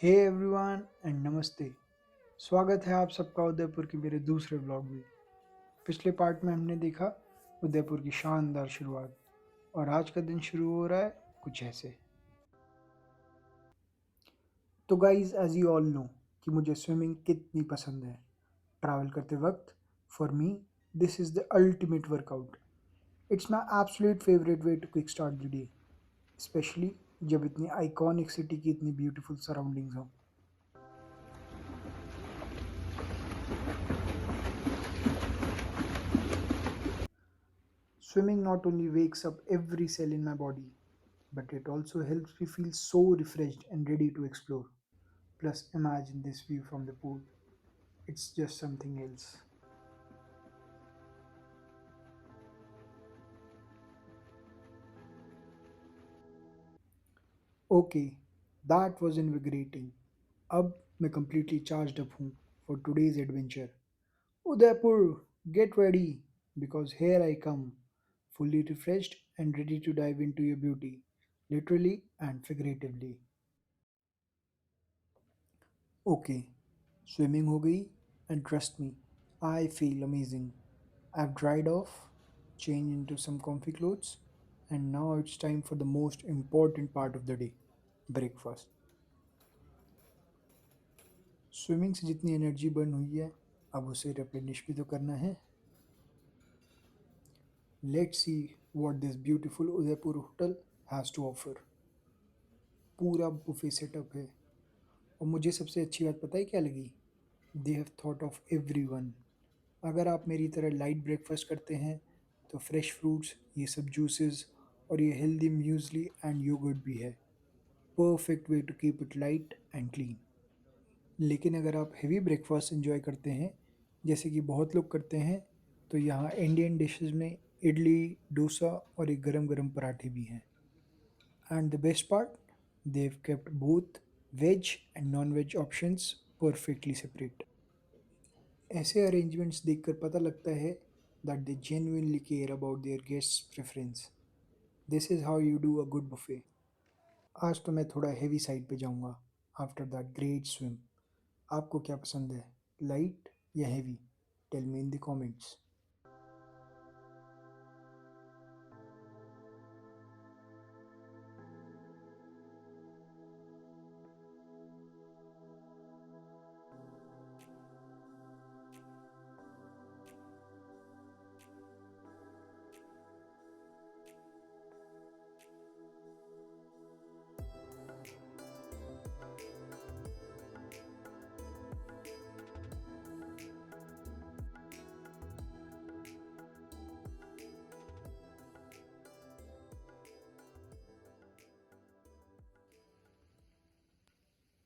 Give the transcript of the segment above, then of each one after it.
Hey everyone and नमस्ते। स्वागत है आप सबका उदयपुर के मेरे दूसरे ब्लॉग में। पिछले पार्ट में हमने देखा उदयपुर की शानदार शुरुआत और आज का दिन शुरू हो रहा है कुछ ऐसे। तो guys as you all know कि मुझे स्विमिंग कितनी पसंद है। ट्रैवल करते वक्त for me this is the ultimate workout. It's my absolute favourite way to kick start the day, specially जब इतनी आइकॉनिक सिटी की इतनी ब्यूटीफुल सराउंडिंग्स हो। Swimming not only wakes up every cell in my body, but it also helps me feel so refreshed and ready to explore. Plus, imagine this view from the pool. It's just something else. Okay, that was invigorating. अब मैं completely charged up हूँ for today's adventure. Udaipur, get ready because here I come, fully refreshed and ready to dive into your beauty, literally and figuratively. Okay, swimming हो गई and trust me, I feel amazing. I've dried off, changed into some comfy clothes, and now it's time for the most important part of the day, breakfast. Swimming से जितनी energy burn हुई है अब उसे replenish भी तो करना है। Let's see what this beautiful Udaipur hotel has to offer. पूरा बुफे सेटअप है और मुझे सबसे अच्छी बात पता है क्या लगी? They have thought of everyone. अगर आप मेरी तरह लाइट ब्रेकफास्ट करते हैं तो फ्रेश फ्रूट्स, ये सब जूसेस और ये हेल्दी म्यूज़ली एंड योगर्ट भी है। Perfect way to keep it light and clean. लेकिन अगर आप हेवी ब्रेकफास्ट एंजॉय करते हैं जैसे कि बहुत लोग करते हैं तो यहाँ इंडियन डिशेस में इडली, डोसा और एक गरम गरम पराठे भी हैं। And the best part, they've kept both veg and non veg options perfectly separate. ऐसे अरेंजमेंट्स देखकर पता लगता है that they genuinely care about their guests preference. This is how you do a good buffet. आज तो मैं थोड़ा heavy side पे जाऊंगा आफ्टर दैट ग्रेट स्विम। आपको क्या पसंद है, लाइट या heavy? Tell me in the comments.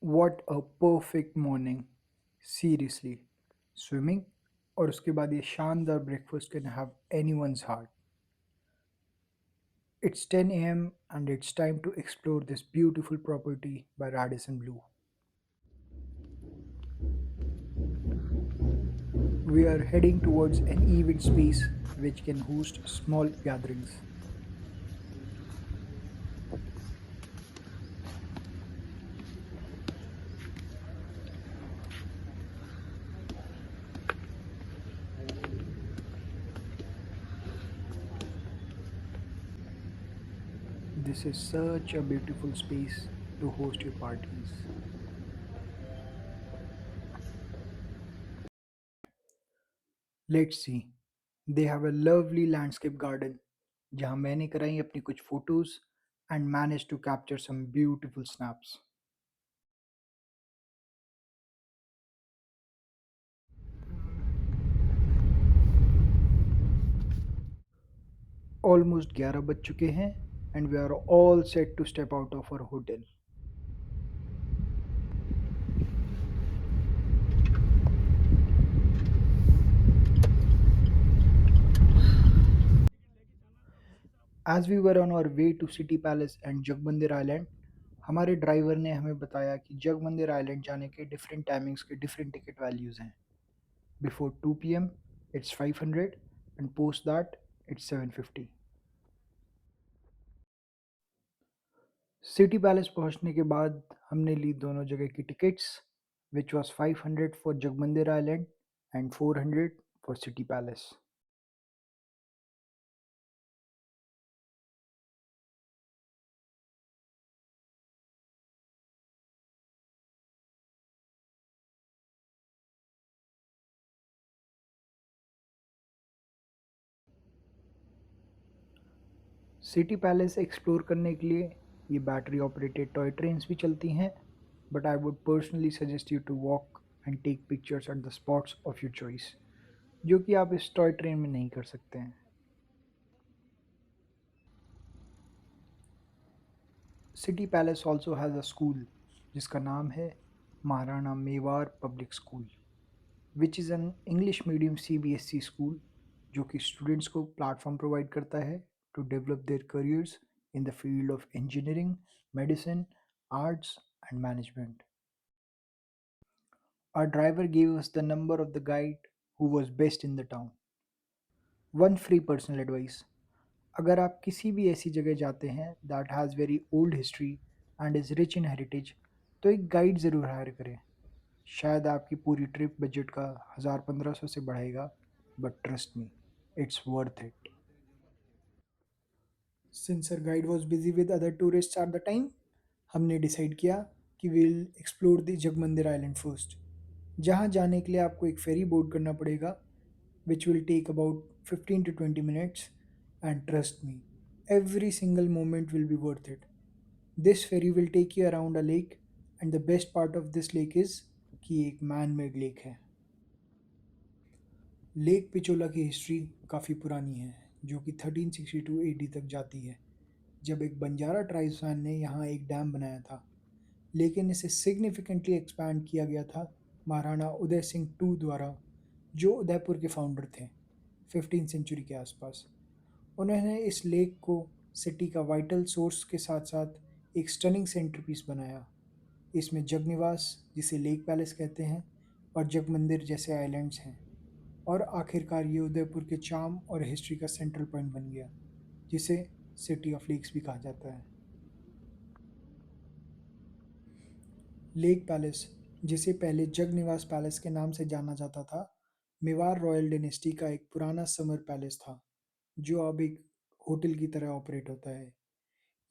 What a perfect morning, seriously. Swimming और उसके बाद ये शानदार breakfast can have anyone's heart. It's 10 a.m. and it's time to explore this beautiful property by Radisson Blue. We are heading towards an event space which can host small gatherings. This is such a beautiful space to host your parties. Let's see. They have a lovely landscape garden जहाँ मैंने कराई अपनी कुछ photos and managed to capture some beautiful snaps. Almost 11 बज चुके हैं and we are all set to step out of our hotel. As we were on our way to City Palace and Jagmandir Island, हमारे driver ने हमें बताया कि Jag Mandir island जाने के डिफरेंट टाइमिंग्स के डिफरेंट टिकट वैल्यूज़ हैं। Before 2 p.m. It's 500 and post that it's 750। City palace पहुंचने के बाद हमने ली दोनों जगह की tickets, which was 500 for Jag Mandir island and 400 for city palace. City palace explore करने के लिए ये बैटरी ऑपरेटेड टॉय ट्रेन्स भी चलती हैं, but I would personally suggest you to walk and take pictures at the spots of your choice, जो कि आप इस टॉय ट्रेन में नहीं कर सकते हैं। City palace also has a school जिसका नाम है Maharana Mewar public school, which is an English medium CBSE school जो कि स्टूडेंट्स को प्लेटफॉर्म प्रोवाइड करता है to develop their careers in the field of engineering, medicine, arts and management. Our driver gave us the number of the guide who was best in the town. One free personal advice: अगर आप किसी भी ऐसी जगह जाते हैं that has very old history and is rich in heritage, तो एक गाइड ज़रूर हायर करें। शायद आपकी पूरी ट्रिप बजट का 1000-1500 से बढ़ेगा, but trust me, it's worth it. Since our guide was busy with other tourists at the time, हमने डिसाइड किया कि we'll explore the Jag Mandir island first, जहाँ जाने के लिए आपको एक फेरी बोर्ड करना पड़ेगा, which will take about 15 to 20 minutes, and trust me, every single moment will be worth it. This ferry will take you around a lake, and the best part of this lake is कि एक man made lake है। Lake Pichola की history काफ़ी पुरानी है, जो कि 1362 AD तक जाती है, जब एक बंजारा ट्राइब्समैन ने यहाँ एक डैम बनाया था, लेकिन इसे सिग्निफिकेंटली एक्सपैंड किया गया था महाराणा उदय सिंह टू द्वारा, जो उदयपुर के फाउंडर थे 15th सेंचुरी के आसपास। उन्होंने इस लेक को सिटी का वाइटल सोर्स के साथ साथ एक स्टनिंग सेंटरपीस बनाया। इसमें जगनिवास, जिसे लेक पैलेस कहते हैं, और जगमंदिर जैसे आइलैंड्स हैं, और आखिरकार ये उदयपुर के चार्म और हिस्ट्री का सेंट्रल पॉइंट बन गया, जिसे सिटी ऑफ लेक्स भी कहा जाता है। लेक पैलेस, जिसे पहले जगनिवास पैलेस के नाम से जाना जाता था, मेवाड़ रॉयल डायनेस्टी का एक पुराना समर पैलेस था, जो अब एक होटल की तरह ऑपरेट होता है।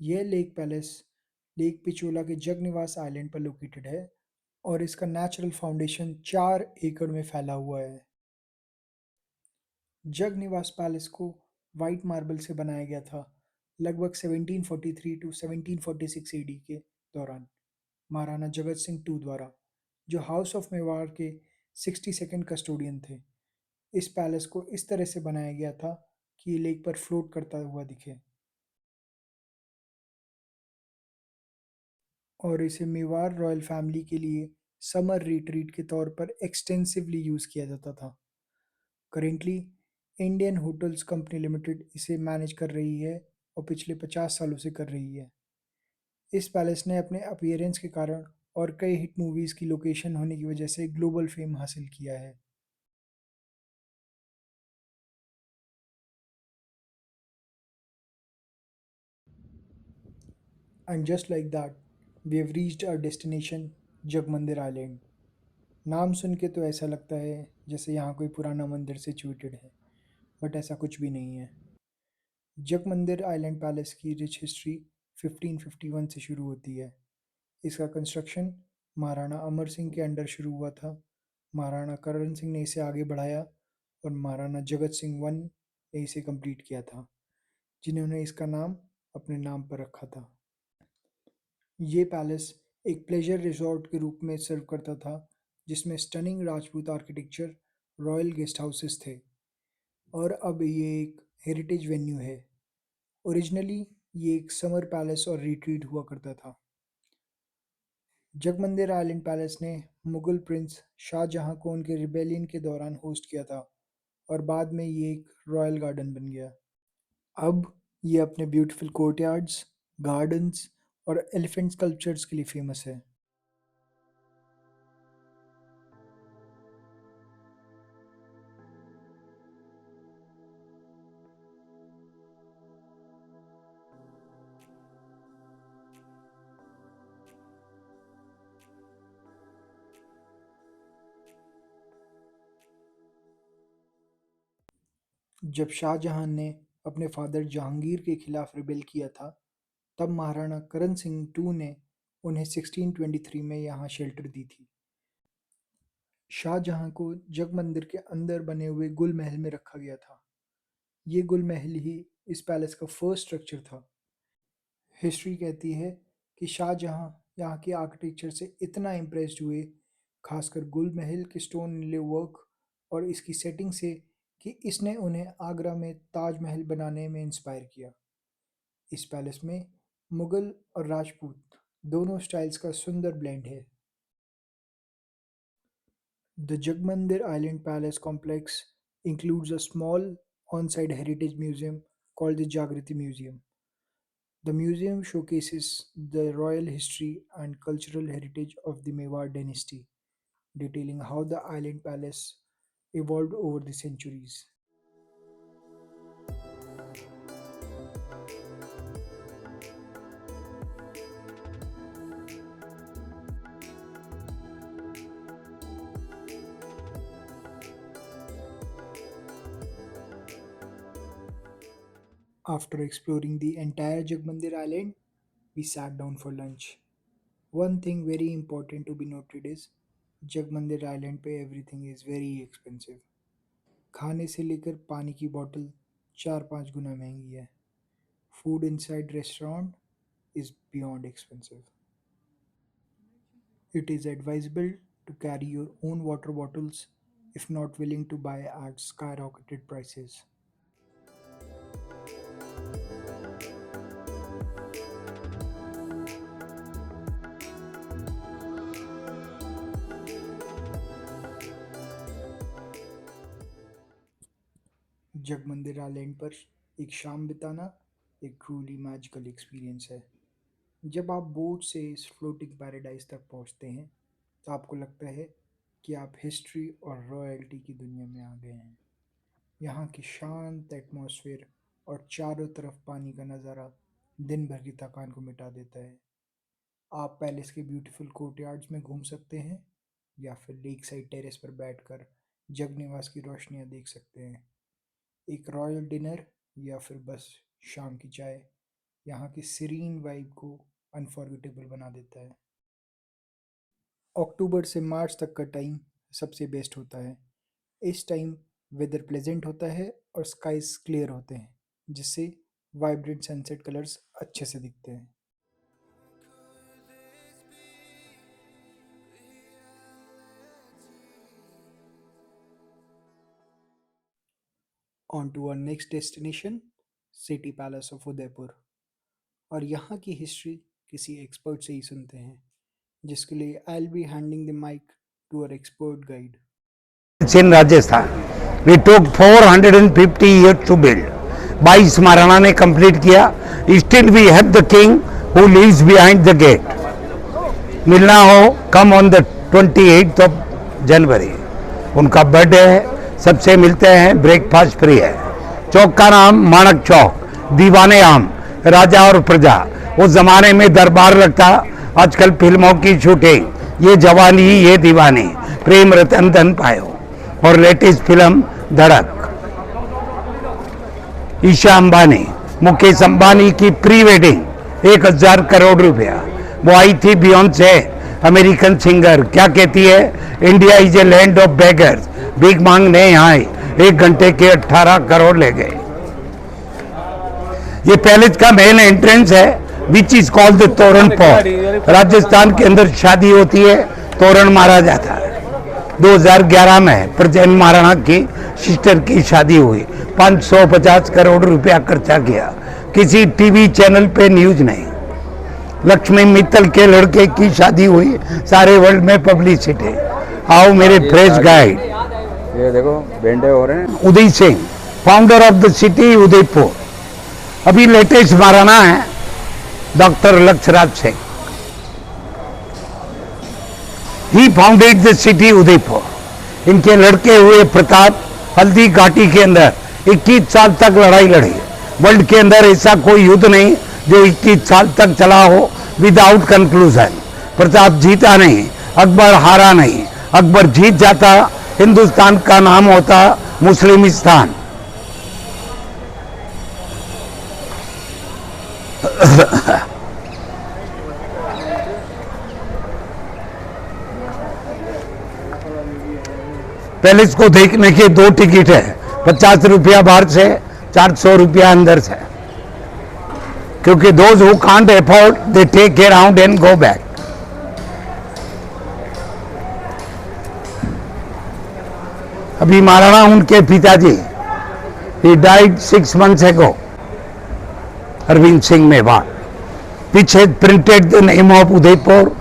यह लेक पैलेस लेक पिचोला के जगनिवास आइलैंड पर लोकेटेड है, और इसका नेचुरल फाउंडेशन 4 एकड़ में फैला हुआ है। जगनिवास पैलेस को वाइट मार्बल से बनाया गया था, लगभग 1743 टू 1746 AD के दौरान महाराणा जगत सिंह टू द्वारा, जो हाउस ऑफ मेवाड़ के 62nd कस्टोडियन थे। इस पैलेस को इस तरह से बनाया गया था कि ये लेक पर फ्लोट करता हुआ दिखे, और इसे मेवाड़ रॉयल फैमिली के लिए समर रिट्रीट के तौर पर एक्सटेंसिवली यूज़ किया जाता था। Currently Indian hotels company limited इसे मैनेज कर रही है और पिछले 50 सालों से कर रही है। इस पैलेस ने अपने अपीयरेंस के कारण और कई हिट मूवीज़ की लोकेशन होने की वजह से ग्लोबल फेम हासिल किया है। And just like that we have reached our destination, Jagmandir island. नाम सुन के तो ऐसा लगता है जैसे यहाँ कोई पुराना मंदिर सिचुएटेड है, बट ऐसा कुछ भी नहीं है। जगमंदिर आइलैंड पैलेस की रिच हिस्ट्री 1551 से शुरू होती है। इसका कंस्ट्रक्शन महाराणा अमर सिंह के अंडर शुरू हुआ था। महाराणा करण सिंह ने इसे आगे बढ़ाया, और महाराणा जगत सिंह वन ने इसे कंप्लीट किया था, जिन्होंने इसका नाम अपने नाम पर रखा था। ये पैलेस एक प्लेजर रिजॉर्ट के रूप में सर्व करता था, जिसमें stunning Rajput architecture, royal guest houses थे, और अब ये एक हेरिटेज वेन्यू है। ओरिजिनली ये एक समर पैलेस और रिट्रीट हुआ करता था। जगमंदिर आइलैंड पैलेस ने मुगल प्रिंस शाहजहां को उनके रिबेलियन के दौरान होस्ट किया था, और बाद में ये एक रॉयल गार्डन बन गया। अब ये अपने ब्यूटीफुल कोर्टयार्ड्स, गार्डन्स और एलिफेंट स्कल्पचर्स के लिए फेमस है। जब शाहजहां ने अपने फादर जहांगीर के खिलाफ रिबेल किया था, तब महाराणा करण सिंह टू ने उन्हें 1623 में यहाँ शेल्टर दी थी। शाहजहां को जगमंदिर के अंदर बने हुए गुल महल में रखा गया था। ये गुल महल ही इस पैलेस का फर्स्ट स्ट्रक्चर था। हिस्ट्री कहती है कि शाहजहां यहाँ के आर्किटेक्चर से इतना इम्प्रेस्ड हुए, खासकर गुल महल के स्टोन इनले वर्क और इसकी सेटिंग से, कि इसने उन्हें आगरा में ताजमहल बनाने में इंस्पायर किया। इस पैलेस में मुगल और राजपूत दोनों स्टाइल्स का सुंदर ब्लेंड है। The Jagmandir Island Palace complex includes a small on-site heritage museum called the Jagriti Museum. The museum showcases the royal history and cultural heritage of the Mewar dynasty, detailing how the island palace evolved over the centuries. After exploring the entire Jagmandir Island, we sat down for lunch. One thing very important to be noted is Jagmandir Island पे everything is very expensive. खाने से लेकर पानी की बोतल 4-5 गुना महंगी है. Food inside restaurant is beyond expensive. It is advisable to carry your own water bottles if not willing to buy at skyrocketed prices. Jag Mandir island पर एक शाम बिताना एक ट्रूली मैजिकल एक्सपीरियंस है। जब आप बोट से इस फ्लोटिंग पैराडाइज तक पहुंचते हैं, तो आपको लगता है कि आप हिस्ट्री और रॉयल्टी की दुनिया में आ गए हैं। यहाँ की शांत एटमॉस्फेयर और चारों तरफ पानी का नज़ारा दिन भर की थकान को मिटा देता है। आप पैलेस के ब्यूटीफुल कोर्टयार्ड्स में घूम सकते हैं या फिर लेक साइड टेरेस पर बैठकर जगनिवास की रोशनियाँ देख सकते हैं। एक रॉयल डिनर या फिर बस शाम की चाय यहाँ की सीरीन वाइब को अनफॉरगेटेबल बना देता है। अक्टूबर से मार्च तक का टाइम सबसे बेस्ट होता है। इस टाइम वेदर प्लेजेंट होता है और स्काइज क्लियर होते हैं, जिससे वाइब्रेंट सनसेट कलर्स अच्छे से दिखते हैं। On to our next destination, city palace of Udaipur. और यहाँ की हिस्ट्री किसी एक्सपर्ट से ही सुनते हैं, जिसके लिए I will be handing the mic to our expert guide. In Rajasthan, we took 450 years to build. 22 Maharana ने कंप्लीट किया. Still we have the king who lives behind the gate. मिलना हो, come on the 28th of January. उनका birthday है, सबसे मिलते हैं, breakfast free है. चौक का नाम माणक चौक, दीवाने आम, राजा और प्रजा. उस जमाने में दरबार लगता, आजकल फिल्मों की शूटिंग, ये जवानी ये दीवानी, प्रेम रतन धन पायो, और लेटेस्ट फिल्म धड़क. ईशा अंबानी, मुकेश अंबानी की प्री वेडिंग 1000 करोड़ रुपया. वो आई थी बियॉन्से, अमेरिकन सिंगर. क्या कहती है? India is a land of beggars. भीख मांगने यहाँ 1 घंटे के 18 करोड़ ले गए. ये पैलेस का मेन एंट्रेंस है, विच इज कॉल्ड द तोरण पोर्ट. राजस्थान के अंदर शादी होती है, तोरण मारा जाता है. 2011 में प्रजैन महाराणा की सिस्टर की शादी हुई. 550 करोड़ रुपया खर्चा किया. किसी टीवी चैनल पे न्यूज नहीं. लक्ष्मी मित्तल के लड़के की शादी हुई, सारे वर्ल्ड में पब्लिसिटी. आओ मेरे फ्रेश गाइड. ये देखो बेंडे हो रहे हैं. Uday Singh, founder of the city Udaipur. अभी लेटेस्ट महाराणा है doctor Lakshyaraj Singh. He founded the city Udaipur. इनके लड़के हुए प्रताप हल्दी घाटी के अंदर 21 साल तक लड़ाई लड़ी. वर्ल्ड के अंदर ऐसा कोई युद्ध नहीं जो 21 साल तक चला हो विदाउट कंक्लूजन. प्रताप जीता नहीं, अकबर हारा नहीं. अकबर जीत जाता, हिंदुस्तान का नाम होता मुस्लिमिस्तान. पैलेस को देखने के 2 टिकट है, 50 रुपया बाहर से, 400 रुपया अंदर से, क्योंकि those who can't afford they take around and go back. अभी महाराणा उनके पिताजी, he died 6 months ago, Arvind Singh Mewar. पीछे printed the name of Udaipur.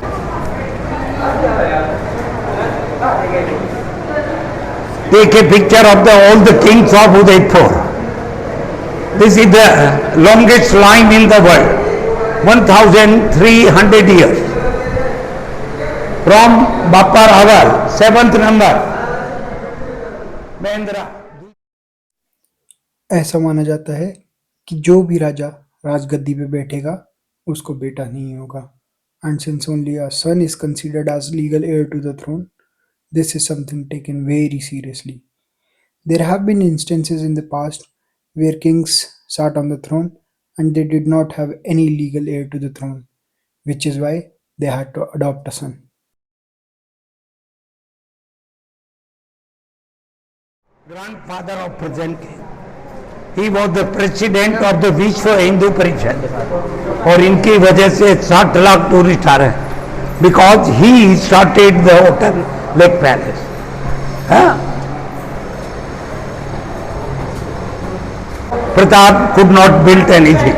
Take a picture of all the kings of Udaipur. This is the longest line in the world, 1300 years. From Bappa Raval, 7th number, Mahendra. ऐसा माना जाता है कि जो भी राजा राजगद्दी पे बैठेगा उसको बेटा नहीं होगा। And since only a son is considered as legal heir to the throne, this is something taken very seriously. There have been instances in the past where kings sat on the throne and they did not have any legal heir to the throne, which is why they had to adopt a son. Grandfather of present king. He was the president of the विश्व हिंदू परिषद, और इनकी वजह से 60 lakh tourist आ रहे हैं, because he started the hotel lake palace. Pratap could not built anything.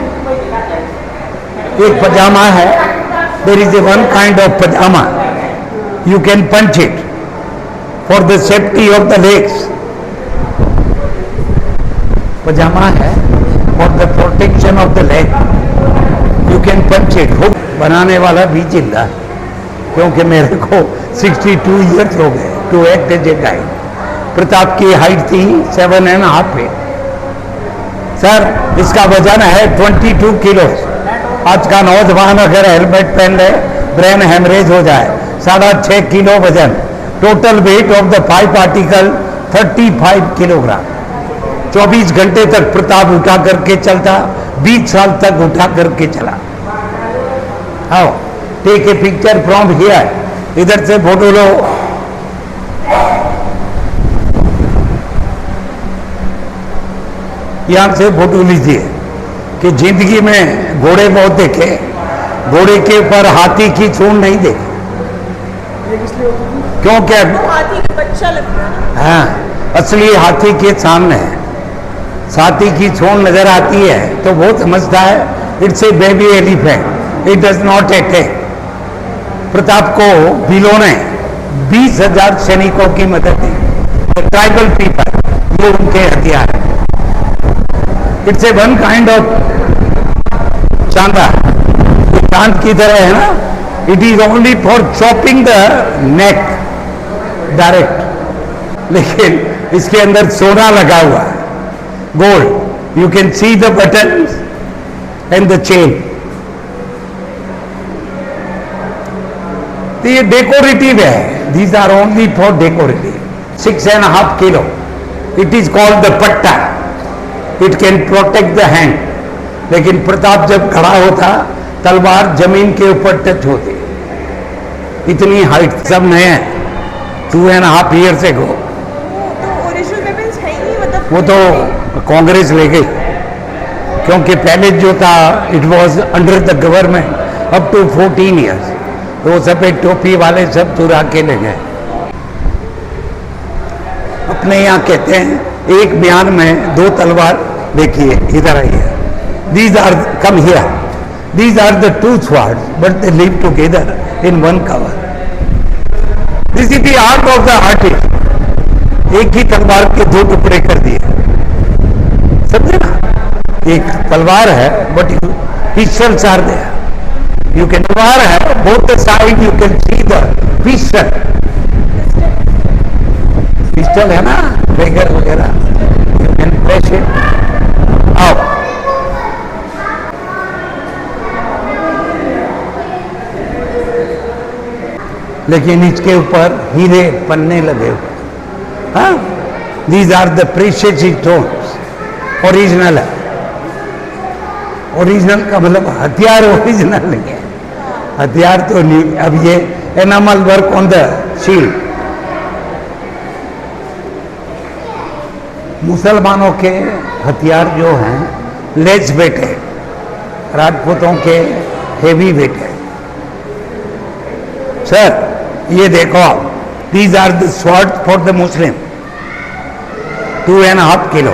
एक pyjama है, there is a one kind of pyjama, you can punch it for the safety of the legs. Pyjama है for the protection of the leg, you can punch it. Hook बनाने वाला भी जिंदा है, क्योंकि मेरे को 62 ईयर्स हो गए to act as a guide. Pratap की हाइट थी 7.5 फीट। सर, इसका वजन है 22 किलो। आज का नौजवान अगर हेलमेट पहन ले, ब्रेन हेमरेज हो जाए। 6.5 किलो वजन। Total weight of the 5 article 35 kilogram. 24 घंटे तक प्रताप उठा करके चलता, 20 साल तक उठा करके चला। आओ take a picture from here. इधर से फोटो लो। यहां से फोटो लीजिए कि जिंदगी में घोड़े बहुत देखे, घोड़े के ऊपर हाथी की सूंड नहीं देखी। क्यों? क्या हाथी का बच्चा लगता है। हाँ, असली हाथी के सामने है। हाथी की सूंड नजर आती है तो वो समझता है it's A baby elephant, it does not attack. Pratap को भीलों ने 20,000 सैनिकों की मदद दी। ट्राइबल पीपल, ये उनके हथियार है। It's a one kind of चांदा, चांद की तरह है ना। It is only for chopping the neck direct, लेकिन इसके अंदर सोना लगा हुआ है, gold. You can see the button and the chain. तो ये डेकोरेटिव है, these are only for decorative. 6.5 kilo. It is called the patta. It can protect the hand. लेकिन प्रताप जब खड़ा होता, तलवार जमीन के ऊपर टच होती। इतनी हाइट। सब नए हैं, 2.5 ईयर से गो। ओरिजिनल वेपन्स है ही नहीं, मतलब वो तो कांग्रेस ले गई, क्योंकि पहले जो था it was under the government up to 14 years. तो सब एक टोपी वाले सब चुरा के ले गए। अपने यहाँ कहते हैं एक बयान में 2 तलवार देखिए, इधर आइए। These are come here, these are the 2 swords, but they live together in one cover. This is the art of the artist. एक ही तलवार के 2 टुकड़े कर दिए, समझे ना। एक तलवार है but pistols are there. You can तलवार है, both the side you can see the pistol. Pistol है ना, ट्रिगर वगैरह, यू कैन प्रेस इट। आओ, लेकिन इसके ऊपर हीरे पन्ने लगे हुए। हाँ, these are the precious stones, original है। ओरिजिनल का मतलब हथियार ओरिजिनल नहीं है, हथियार तो नहीं। अब ये enamel work on the shield. मुसलमानों के हथियार जो हैं लेस वेट है, राजपूतों के हेवी वेट है। सर ये देखो आप, these are the sword for the Muslim, 2.5 kilo.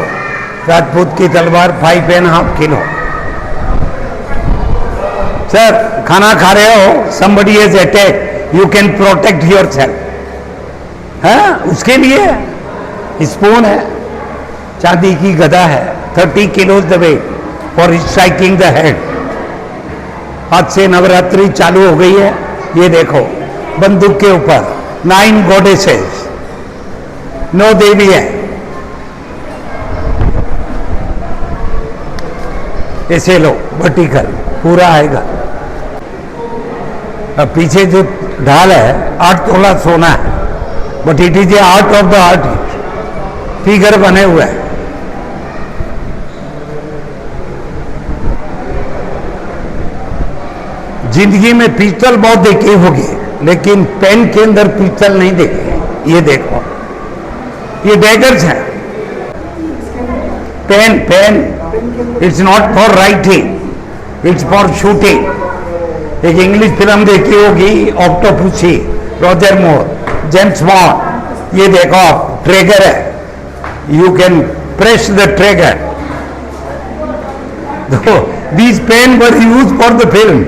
Rajput की तलवार 5.5 किलो। सर खाना खा रहे हो, somebody has attacked, you can protect yourself। हाँ, उसके लिए स्पून है, चांदी की गदा है, 30 kilo the weight for striking the head. आज से नवरात्रि चालू हो गई है। ये देखो बंदूक के ऊपर 9 गॉडेसेस, 9 देवी है। ऐसे लो वर्टिकल पूरा आएगा। अब पीछे जो ढाल है 8 तोला सोना है, but it is a art of the art. Figure बने हुए हैं। जिंदगी में पिस्टल बहुत देखी होगी, लेकिन पेन के अंदर पिस्टल नहीं देखी। ये देखो, ये डैगर्स हैं। Pen it's not for writing, it's for shooting. एक इंग्लिश फिल्म देखी होगी, Octopussy, Roger Moore, James Bond. ये देखो आप, ट्रिगर है, you can press the trigger. देखो, this pen were use for the film.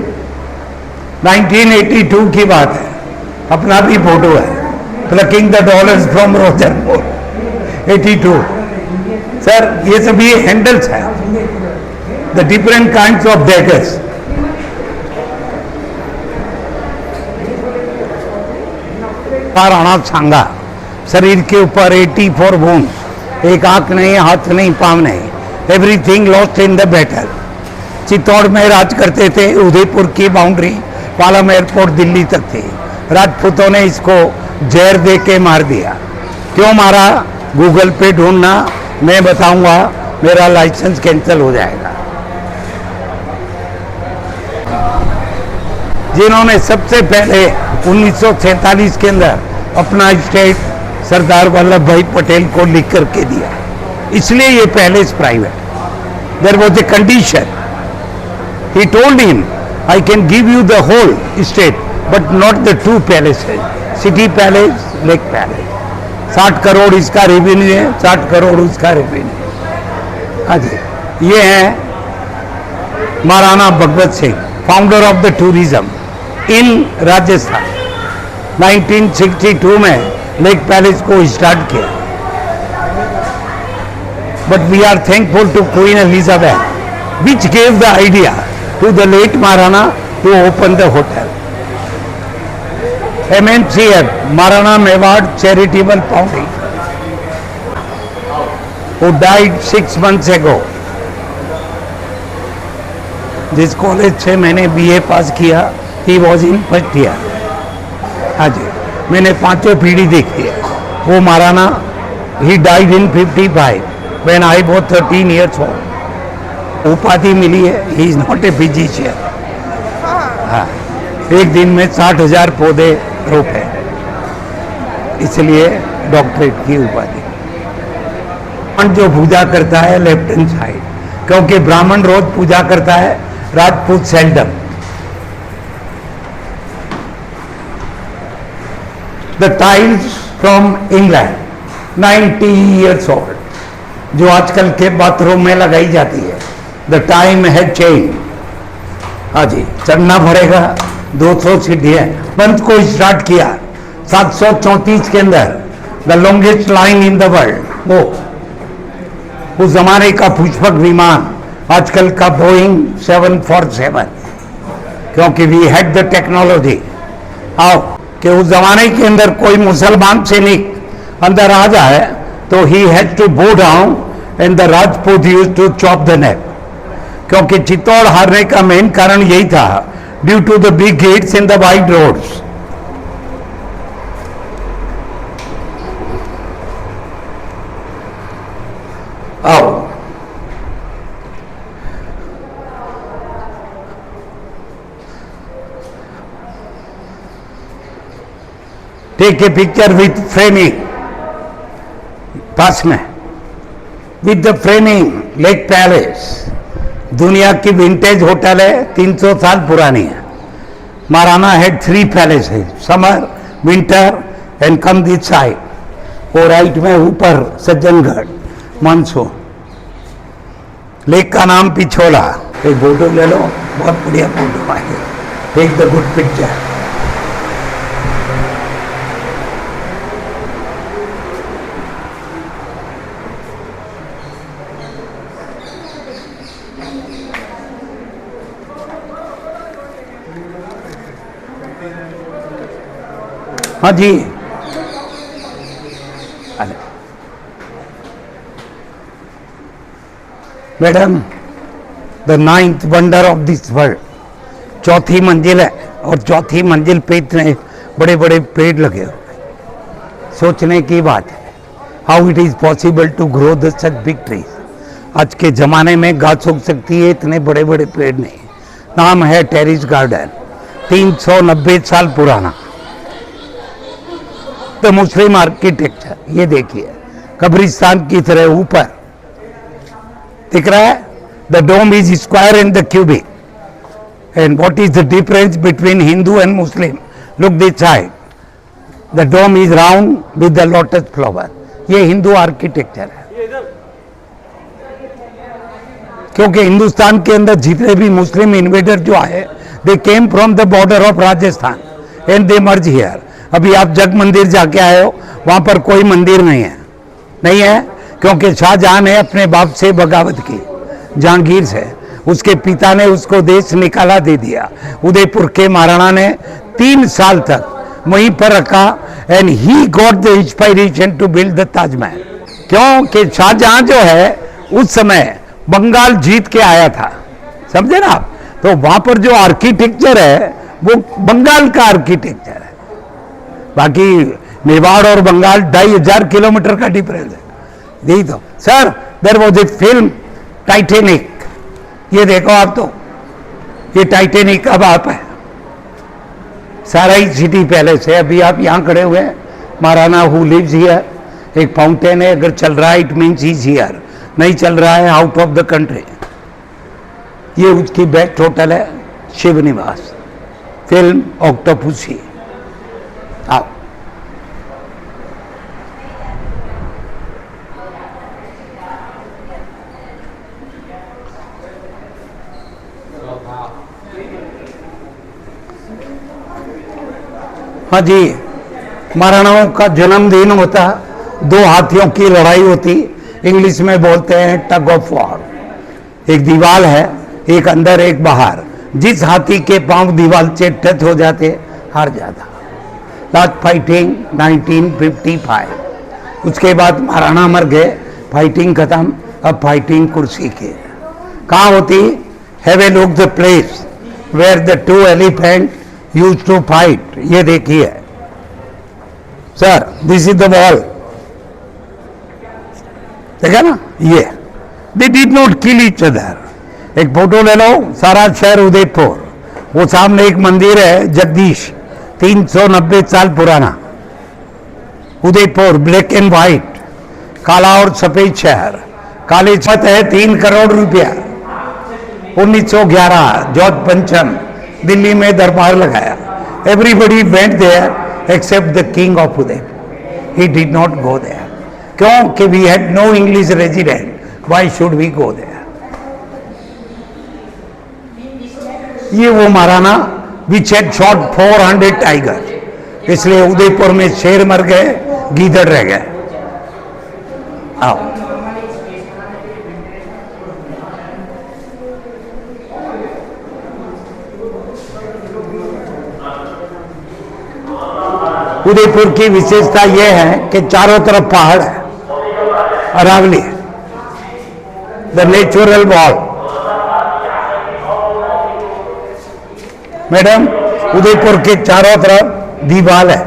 1982 की बात है, अपना भी फोटो है, plucking the dollars from Roger Moore, 82। Sir ये सभी हैंडल्स हैं, the different kinds of daggers. Rana Sanga, शरीर के ऊपर 84 वुंड्स, एक आंख नहीं, हाथ नहीं, पांव नहीं, everything lost in the battle. Chittor में राज करते थे, उदयपुर की बाउंड्री पालम एयरपोर्ट दिल्ली तक थी। राजपूतों ने इसको जहर दे के मार दिया। क्यों मारा? गूगल पे ढूंढना, मैं बताऊंगा, मेरा लाइसेंस कैंसिल हो जाएगा। जिन्होंने सबसे पहले 1947 के अंदर अपना स्टेट सरदार वल्लभ भाई पटेल को लिख करके दिया, इसलिए ये palace private. There was a condition, he told him, I can give you the whole state, but not the 2 palaces, city palace, lake palace। 60 crore इसका रेवेन्यू है, 60 करोड़ उसका रेवेन्यू। हाँ जी, ये है Maharana Bhagwat Singh, founder of the tourism in Rajasthan. 1962 में lake palace को start किया, but we are thankful to Queen Elizabeth which gave the idea to the late Maharana to open the hotel। MNCF, Maharana Mewar Charitable Foundation, who died 6 months ago। जिस college से मैंने BA पास किया, he was in first year। हाँ जी, मैंने 5 पीढ़ी देखी है। वो Maharana, he died in 55 when I was 13 years old। उपाधि मिली है, he is not a physician. हाँ, एक दिन में 60,000 पौधे रोपे, इसलिए डॉक्टरेट की उपाधि। जो पूजा करता है लेफ्ट हैंड साइड, क्योंकि ब्राह्मण रोज पूजा करता है, Rajput seldom. The tiles from England, 90 years old, जो आजकल के बाथरूम में लगाई जाती है। द टाइम है चेंज। हाँ जी, चढ़ना पड़ेगा, 200 सीढ़ियां। पंथ को स्टार्ट किया 734 के अंदर, the longest line in the world. वो उस जमाने का पुष्पक विमान, आजकल का बोइंग 747, क्योंकि वी हैड द टेक्नोलॉजी। आओ कि उस जमाने के अंदर कोई मुसलमान सैनिक अंदर आ जाए तो he had to bow down and the Rajput used to chop the neck. क्योंकि चित्तौड़ हारने का मेन कारण यही था, due to the big gates in the wide roads. आओ take a picture with framing, पास में with the framing lake palace, दुनिया की विंटेज होटल है, 300 साल पुरानी है। महाराणा हैड 3 पैलेस है, summer, winter and come this side. और राइट में ऊपर सज्जनगढ़, मानसून। लेक का नाम पिछोला। एक फोटो ले लो, बहुत बढ़िया फोटो आएगी। Take the good picture. हाँ जी, अरे madam, the 9th wonder of this world, चौथी मंजिल है और चौथी मंजिल पे इतने बड़े बड़े पेड़ लगे हुए। सोचने की बात है, how it is possible to grow the such big trees. आज के जमाने में घास उग सकती है, इतने बड़े बड़े पेड़ नहीं। नाम है टेरिस गार्डन, 390 साल पुराना। द मुस्लिम आर्किटेक्चर, ये देखिए कब्रिस्तान की तरह ऊपर दिख रहा है। The dome is square and the cubic. And what is the difference between Hindu and Muslim? Look this side, the dome is round with the lotus flower. ये हिंदू आर्किटेक्चर है, क्योंकि हिंदुस्तान के अंदर जितने भी मुस्लिम इन्वेडर जो आए, they came from the border of Rajasthan and they merge here. अभी आप जग मंदिर जाके आए हो, वहां पर कोई मंदिर नहीं है, क्योंकि शाहजहां ने अपने बाप से बगावत की, जहांगीर से। उसके पिता ने उसको देश निकाला दे दिया। उदयपुर के महाराणा ने 3 साल तक वहीं पर रखा and he got the inspiration to build the Taj Mahal. क्योंकि शाहजहां जो है उस समय बंगाल जीत के आया था, समझे ना आप? तो वहां पर जो आर्किटेक्चर है वो बंगाल का आर्किटेक्चर है। बाकी मेवाड़ और बंगाल 2500 किलोमीटर का डिफरेंस है। यही तो sir, there was a film Titanic, ये देखो आप, तो ये टाइटैनिक अब आप है, सारा ही सिटी पैलेस है। अभी आप यहाँ खड़े हुए हैं, महाराणा हु लिव्स हियर। एक फाउंटेन है, अगर चल रहा है it means he is here, नहीं चल रहा है आउट ऑफ द कंट्री। ये उसकी बेस्ट होटल है, शिव निवास। Film Octopussy. आओ, हाँ जी, महाराणाओं का जन्मदिन होता, 2 हाथियों की लड़ाई होती, इंग्लिश में बोलते हैं टग ऑफ वॉर। एक दीवार है, एक अंदर एक बाहर। जिस हाथी के पांव दीवार से टच हो जाते हार जाता। Last fighting 1955। उसके बाद महाराणा मर गए, फाइटिंग खत्म। अब फाइटिंग कुर्सी की कहाँ होती? Have a look the place where the 2 elephant used to fight. ये देखिए sir, this is the wall, देखा ना? ये they did not kill each other. एक फोटो ले लो, सारा शहर उदयपुर। वो सामने एक मंदिर है जगदीश, 390 साल पुराना। उदयपुर ब्लैक एंड व्हाइट, काला और सफेद शहर। काली छत है 3 करोड़ रुपया। 1911 जॉर्ज पंचम दिल्ली में दरबार लगाया। Everybody went there except the king of Udaipur. He did not go there, क्योंकि we had no English resident, why should we go there? ये वो Maharana which had shot 400 tiger, इसलिए उदयपुर में शेर मर गए, गीदड़ रह गए। आओ, उदयपुर की विशेषता यह है कि चारों तरफ पहाड़ है, Aravalli, the natural wall. Madam, Udaipur के चारों तरफ दीवार है,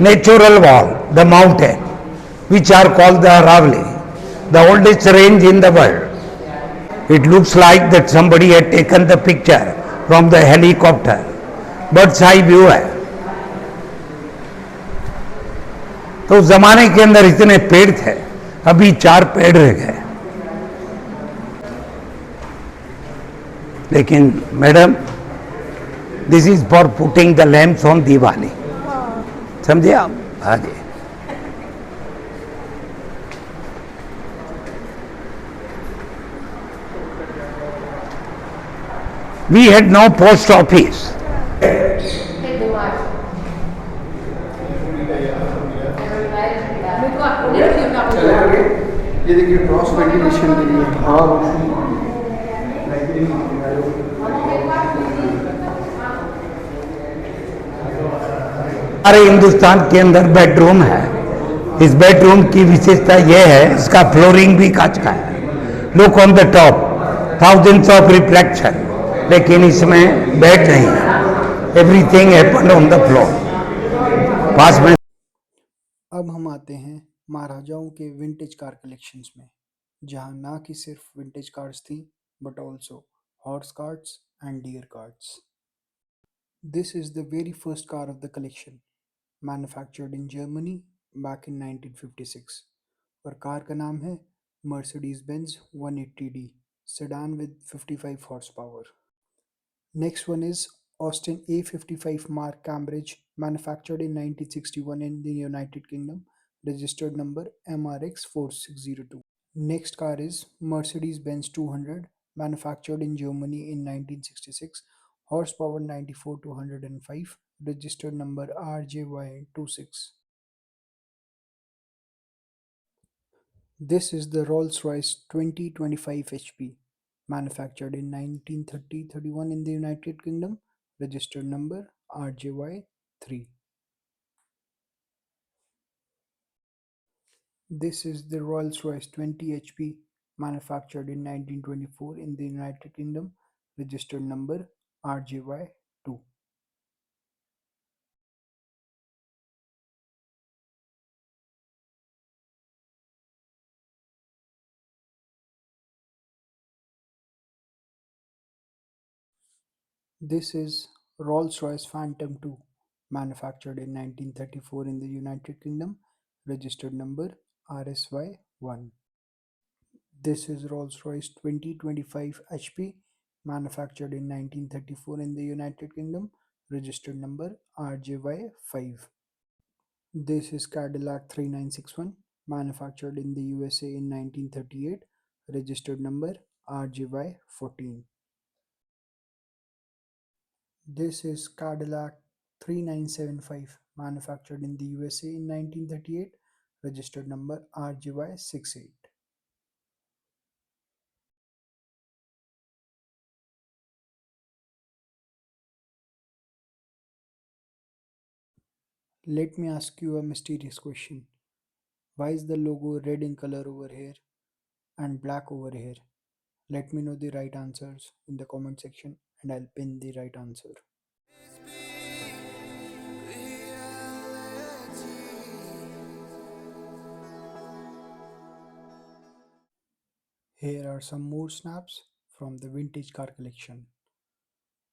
natural wall, the mountain which are called the Aravalli, the oldest range in the world. It looks like that somebody had taken the picture from the helicopter. Birds eye view है। तो उस जमाने के अंदर इतने पेड़ थे, अभी 4 पेड़ रह गए। लेकिन madam, this is for putting the lamps on Diwali, समझे आप? आगे we had no post office. ये देखिए क्रॉस वेंटिलेशन के लिए हवा हमारे हिंदुस्तान के अंदर बेडरूम है। इस बेडरूम की विशेषता यह है, इसका फ्लोरिंग भी कांच का है। Look on the top, thousands of reflection, लेकिन इसमें बेड नहीं है। Everything happened on the floor. पास में अब हम आते हैं महाराजाओं के विंटेज कार कलेक्शंस में, जहां ना कि सिर्फ विंटेज कार्स थी but also horse carts and deer carts. This is the very first car of the collection, manufactured in Germany back in 1956, और कार का नाम है Mercedes Benz 180D sedan with 55 horsepower. Next one is Austin A55 Mark Cambridge, manufactured in 1961 in the United Kingdom, registered number MRX4602. Next car is Mercedes-Benz 200, manufactured in Germany in 1966, horsepower 94 to 105, registered number RJY26. This is the Rolls-Royce 2025 HP, manufactured in 1930-31 in the United Kingdom, registered number RJY3. This is the Rolls-Royce 20 HP, manufactured in 1924 in the United Kingdom, registered number RJY2. This is Rolls-Royce Phantom 2, manufactured in 1934 in the United Kingdom, registered number RSY1. This is Rolls-Royce 2025 HP, manufactured in 1934 in the United Kingdom, registered number RJY5. This is Cadillac 3961, manufactured in the USA in 1938, registered number RJY14. This is Cadillac 3975, manufactured in the USA in 1938, registered number RJY68. Let me ask you a mysterious question. Why is the logo red in color over here and black over here? Let me know the right answers in the comment section and I'll pin the right answer. Here are some more snaps from the vintage car collection.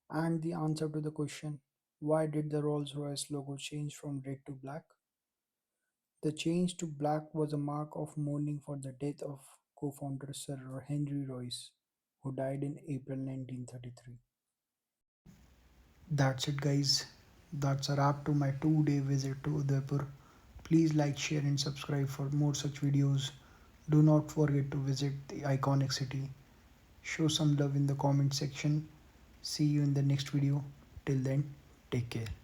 And the answer to the question, why did the Rolls-Royce logo change from red to black? The change to black was a mark of mourning for the death of co-founder Sir Henry Royce, who died in April 1933. That's it guys. That's a wrap to my 2-day visit to Udaipur. Please like, share and subscribe for more such videos. Do not forget to visit the iconic city. Show some love in the comment section. See you in the next video. Till then, take care.